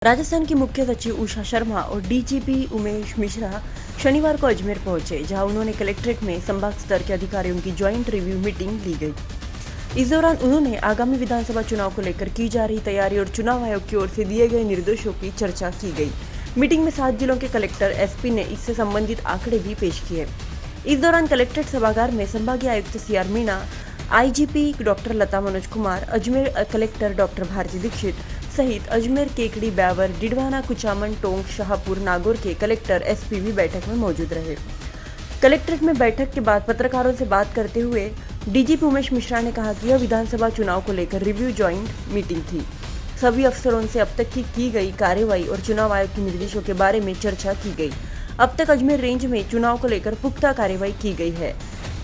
राजस्थान की मुख्य सचिव उषा शर्मा और डीजीपी उमेश मिश्रा शनिवार को अजमेर पहुंचे, जहां उन्होंने कलेक्ट्रेट में संभाग स्तर के अधिकारियों की ज्वाइंट रिव्यू मीटिंग ली गई। इस दौरान उन्होंने आगामी विधानसभा चुनाव को लेकर की जा रही तैयारी और चुनाव आयोग की ओर से दिए गए निर्देशों की चर्चा की गई। मीटिंग में 7 जिलों के कलेक्टर, एसपी ने इससे संबंधित आंकड़े भी पेश किए। इस दौरान कलेक्ट्रेट सभागार में संभागीय आयुक्त सीआर मीणा, आईजीपी डॉक्टर लता मनोज कुमार, अजमेर कलेक्टर डॉक्टर भारती दीक्षित सहित अजमेर, केकड़ी, ब्यावर, डिडवाना, कुचामन, टोंक, शाहपुर, नागौर के कलेक्टर, एसपी भी बैठक में मौजूद रहे। कलेक्ट्रेट में बैठक के बाद पत्रकारों से बात करते हुए डीजीपी उमेश मिश्रा ने कहा कि यह विधानसभा चुनाव को लेकर रिव्यू ज्वाइंट मीटिंग थी। सभी अफसरों से अब तक की गई कार्रवाई और चुनाव आयोग के निर्देशों के बारे में चर्चा की गई। अब तक अजमेर रेंज में चुनाव को लेकर पुख्ता कार्रवाई की गई है।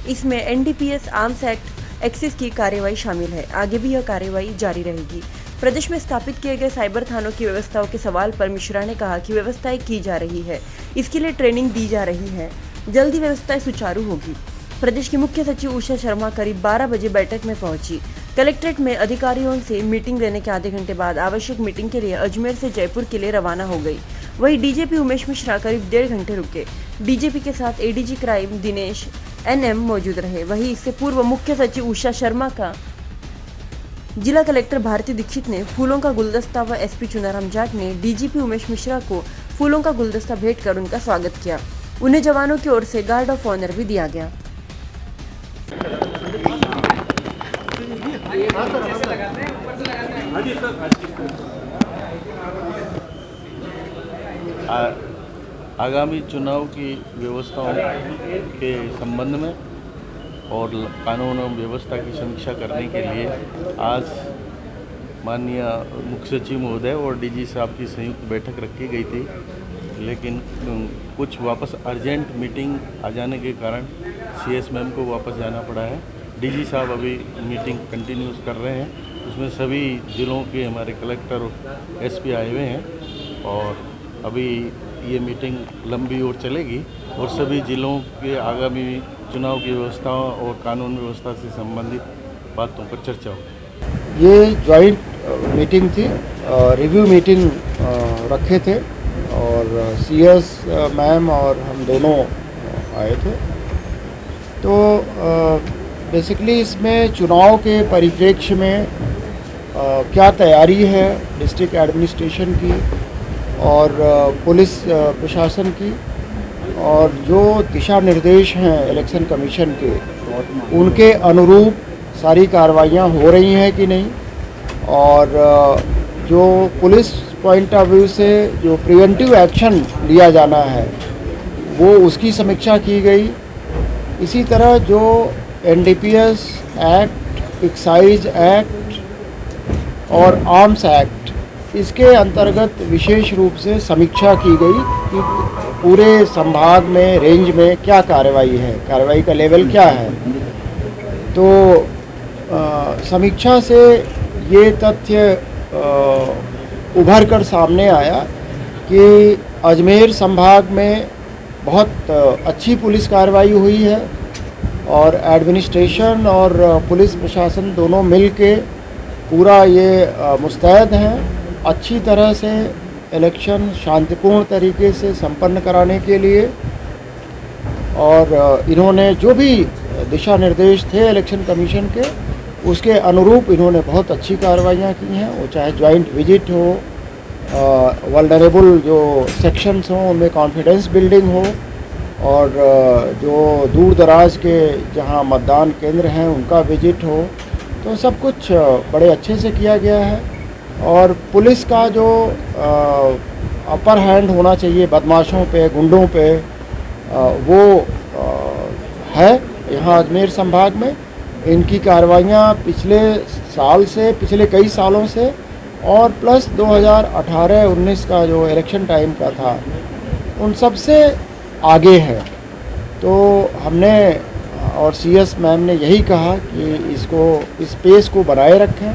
इसमें एनडीपीएस, आर्म्स एक्ट, एक्सिस की कार्रवाई शामिल है। आगे भी यह कार्रवाई जारी रहेगी। प्रदेश में स्थापित किए गए साइबर थानों की व्यवस्थाओं के सवाल पर मिश्रा ने कहा कि व्यवस्थाएं की जा रही है, इसके लिए ट्रेनिंग दी जा रही है, जल्दी व्यवस्थाएं सुचारू होगी। प्रदेश की मुख्य सचिव उषा शर्मा करीब 12 बजे बैठक में पहुंची। कलेक्ट्रेट में अधिकारियों से मीटिंग लेने के आधे घंटे बाद आवश्यक मीटिंग के लिए अजमेर से जयपुर के लिए रवाना हो गई। वहीं डीजीपी उमेश मिश्रा करीब 1.5 घंटे रुके। डीजीपी के साथ एडीजी क्राइम दिनेश एनएम मौजूद रहे। वहीं इससे पूर्व मुख्य सचिव उषा शर्मा का जिला कलेक्टर भारती दीक्षित ने फूलों का गुलदस्ता व एसपी चुनाराम जाट ने डीजीपी उमेश मिश्रा को फूलों का गुलदस्ता भेंट कर उनका स्वागत किया। उन्हें जवानों की ओर से गार्ड ऑफ ऑनर भी दिया गया। आगामी चुनाव की व्यवस्थाओं के संबंध में और कानून एवं व्यवस्था की समीक्षा करने के लिए आज माननीय मुख्य सचिव महोदय और डीजी साहब की संयुक्त बैठक रखी गई थी, लेकिन कुछ वापस अर्जेंट मीटिंग आ जाने के कारण सीएस मैम को वापस जाना पड़ा है। डीजी साहब अभी मीटिंग कंटिन्यूस कर रहे हैं, उसमें सभी ज़िलों के हमारे कलेक्टर और एसपी आए हुए हैं और अभी ये मीटिंग लंबी और चलेगी और सभी ज़िलों के आगामी चुनाव की व्यवस्था और कानून व्यवस्था से संबंधित बातों पर चर्चा होगी। ये ज्वाइंट मीटिंग थी, रिव्यू मीटिंग रखे थे और सीएस मैम और हम दोनों आए थे। तो बेसिकली इसमें चुनाव के परिप्रेक्ष्य में क्या तैयारी है डिस्ट्रिक्ट एडमिनिस्ट्रेशन की और पुलिस प्रशासन की और जो दिशा निर्देश हैं इलेक्शन कमीशन के, उनके अनुरूप सारी कार्रवाइयाँ हो रही हैं कि नहीं, और जो पुलिस पॉइंट ऑफ व्यू से जो प्रिवेंटिव एक्शन लिया जाना है वो उसकी समीक्षा की गई। इसी तरह जो एनडीपीएस एक्ट, एक्साइज एक्ट और आर्म्स एक्ट, इसके अंतर्गत विशेष रूप से समीक्षा की गई कि पूरे संभाग में, रेंज में क्या कार्रवाई है, कार्रवाई का लेवल क्या है। तो समीक्षा से ये तथ्य उभर कर सामने आया कि अजमेर संभाग में बहुत अच्छी पुलिस कार्रवाई हुई है और एडमिनिस्ट्रेशन और पुलिस प्रशासन दोनों मिल के पूरा ये मुस्तैद हैं अच्छी तरह से इलेक्शन शांतिपूर्ण तरीके से संपन्न कराने के लिए। और इन्होंने जो भी दिशा निर्देश थे इलेक्शन कमीशन के, उसके अनुरूप इन्होंने बहुत अच्छी कार्रवाइयाँ की हैं। वो चाहे ज्वाइंट विजिट हो, वल्नरेबल जो सेक्शंस हों उनमें कॉन्फिडेंस बिल्डिंग हो, और जो दूर दराज के जहाँ मतदान केंद्र हैं उनका विजिट हो, तो सब कुछ बड़े अच्छे से किया गया है। और पुलिस का जो अपर हैंड होना चाहिए बदमाशों पे, गुंडों पे, वो है यहाँ अजमेर संभाग में। इनकी कार्रवाइयाँ पिछले साल से, पिछले कई सालों से और प्लस 2018-19 का जो इलेक्शन टाइम का था उन सब से आगे है। तो हमने और सीएस मैम ने यही कहा कि इस पेस को बनाए रखें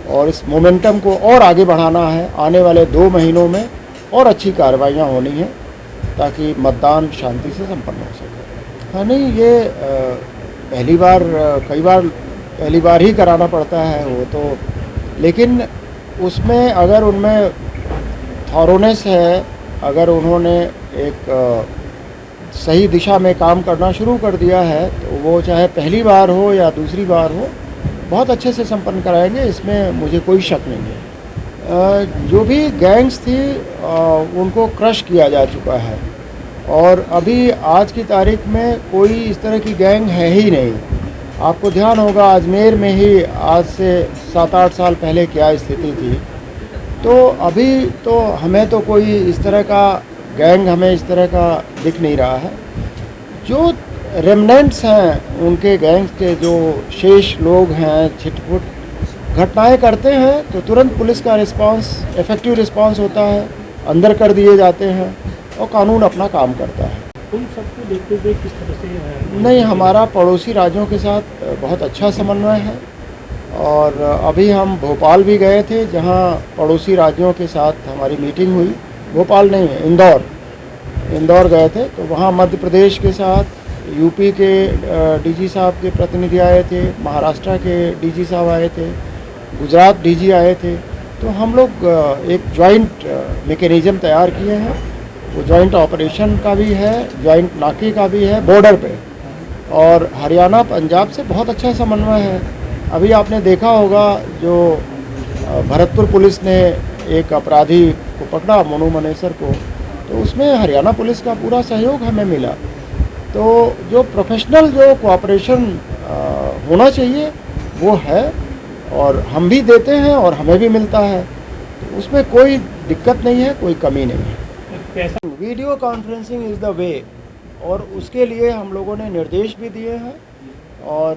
और इस मोमेंटम को और आगे बढ़ाना है। आने वाले 2 महीनों में और अच्छी कार्रवाइयाँ होनी हैं ताकि मतदान शांति से संपन्न हो सके। हाँ, नहीं, ये पहली बार ही कराना पड़ता है वो तो, लेकिन उसमें अगर उनमें थॉरोनेस है, अगर उन्होंने एक सही दिशा में काम करना शुरू कर दिया है तो वो चाहे पहली बार हो या दूसरी बार हो, बहुत अच्छे से संपन्न कराएंगे, इसमें मुझे कोई शक नहीं है। जो भी गैंग्स थी उनको क्रश किया जा चुका है और अभी आज की तारीख में कोई इस तरह की गैंग है ही नहीं। आपको ध्यान होगा अजमेर में ही आज से 7-8 साल पहले क्या स्थिति थी। तो अभी तो हमें तो कोई इस तरह का गैंग हमें इस तरह का दिख नहीं रहा है। जो रेमनेंट्स हैं उनके गैंग्स के जो शेष लोग हैं छिटपुट घटनाएं करते हैं तो तुरंत पुलिस का रिस्पांस, इफ़ेक्टिव रिस्पांस होता है, अंदर कर दिए जाते हैं और कानून अपना काम करता है। उन सबको देखते हुए किस तरह से नहीं, हमारा पड़ोसी राज्यों के साथ बहुत अच्छा समन्वय है और अभी हम भोपाल भी गए थे जहां पड़ोसी राज्यों के साथ हमारी मीटिंग हुई। भोपाल नहीं, इंदौर गए थे तो वहां मध्य प्रदेश के साथ यूपी के डीजी साहब के प्रतिनिधि आए थे, महाराष्ट्र के डीजी साहब आए थे, गुजरात डीजी आए थे। तो हम लोग एक जॉइंट मैकेनिज्म तैयार किए हैं। वो जॉइंट ऑपरेशन का भी है, जॉइंट नाके का भी है बॉर्डर पे, और हरियाणा पंजाब से बहुत अच्छा समन्वय है। अभी आपने देखा होगा जो भरतपुर पुलिस ने एक अपराधी को पकड़ा, मोनू मनेसर को, तो उसमें हरियाणा पुलिस का पूरा सहयोग हमें मिला। तो जो प्रोफेशनल जो कोऑपरेशन होना चाहिए वो है और हम भी देते हैं और हमें भी मिलता है, तो उसमें कोई दिक्कत नहीं है, कोई कमी नहीं है। Video conferencing is the way, और उसके लिए हम लोगों ने निर्देश भी दिए हैं और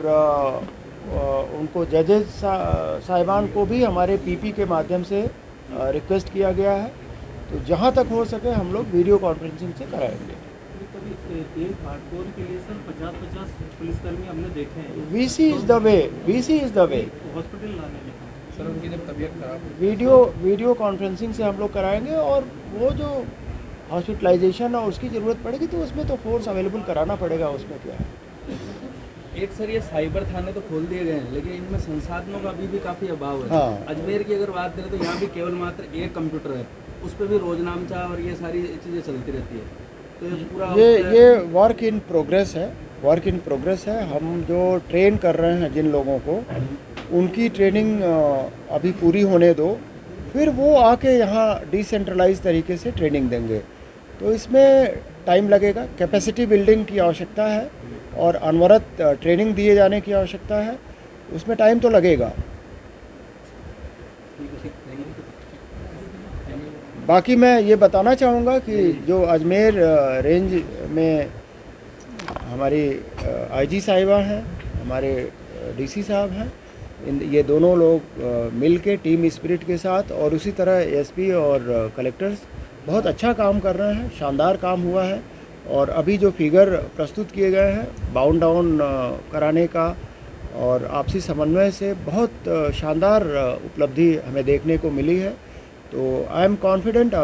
उनको जजेस साहिबान को भी हमारे पीपी के माध्यम से रिक्वेस्ट किया गया है। तो जहाँ तक हो सके हम लोग वीडियो कॉन्फ्रेंसिंग से कराएंगे। तेल हार्डकोर के लिए सर 50-50 पुलिसकर्मी हमने देखे हैं। VC is the way, VC is the way. Hospital लाने में सर उनकी जब तबीयत खराब वीडियो कॉन्फ्रेंसिंग से हम लोग कराएंगे और वो जो हॉस्पिटलाइजेशन और उसकी ज़रूरत पड़ेगी तो उसमें तो फोर्स अवेलेबल कराना पड़ेगा, उसमें क्या है। एक सर ये साइबर थाने तो खोल दिए गए हैं लेकिन इनमें संसाधनों का अभी भी काफ़ी अभाव है। हाँ। अजमेर की अगर बात करें तो यहाँ भी केवल मात्र एक कंप्यूटर है, उस पर भी रोजनामचा और ये सारी चीज़ें चलती रहती है। तो ये पूरा ये वर्क इन प्रोग्रेस है, वर्क इन प्रोग्रेस है। हम जो ट्रेन कर रहे हैं जिन लोगों को, उनकी ट्रेनिंग अभी पूरी होने दो, फिर वो आके यहाँ डिसेंट्रलाइज तरीके से ट्रेनिंग देंगे। तो इसमें टाइम लगेगा, कैपेसिटी बिल्डिंग की आवश्यकता है और अनवरत ट्रेनिंग दिए जाने की आवश्यकता है, उसमें टाइम तो लगेगा। बाकी मैं ये बताना चाहूँगा कि जो अजमेर रेंज में हमारी आईजी साहिबा हैं, हमारे डीसी साहब हैं, ये दोनों लोग मिल के टीम स्पिरिट के साथ, और उसी तरह एसपी और कलेक्टर्स बहुत अच्छा काम कर रहे हैं, शानदार काम हुआ है। और अभी जो फिगर प्रस्तुत किए गए हैं बाउंड डाउन कराने का और आपसी समन्वय से बहुत शानदार उपलब्धि हमें देखने को मिली है। तो आई एम कॉन्फिडेंट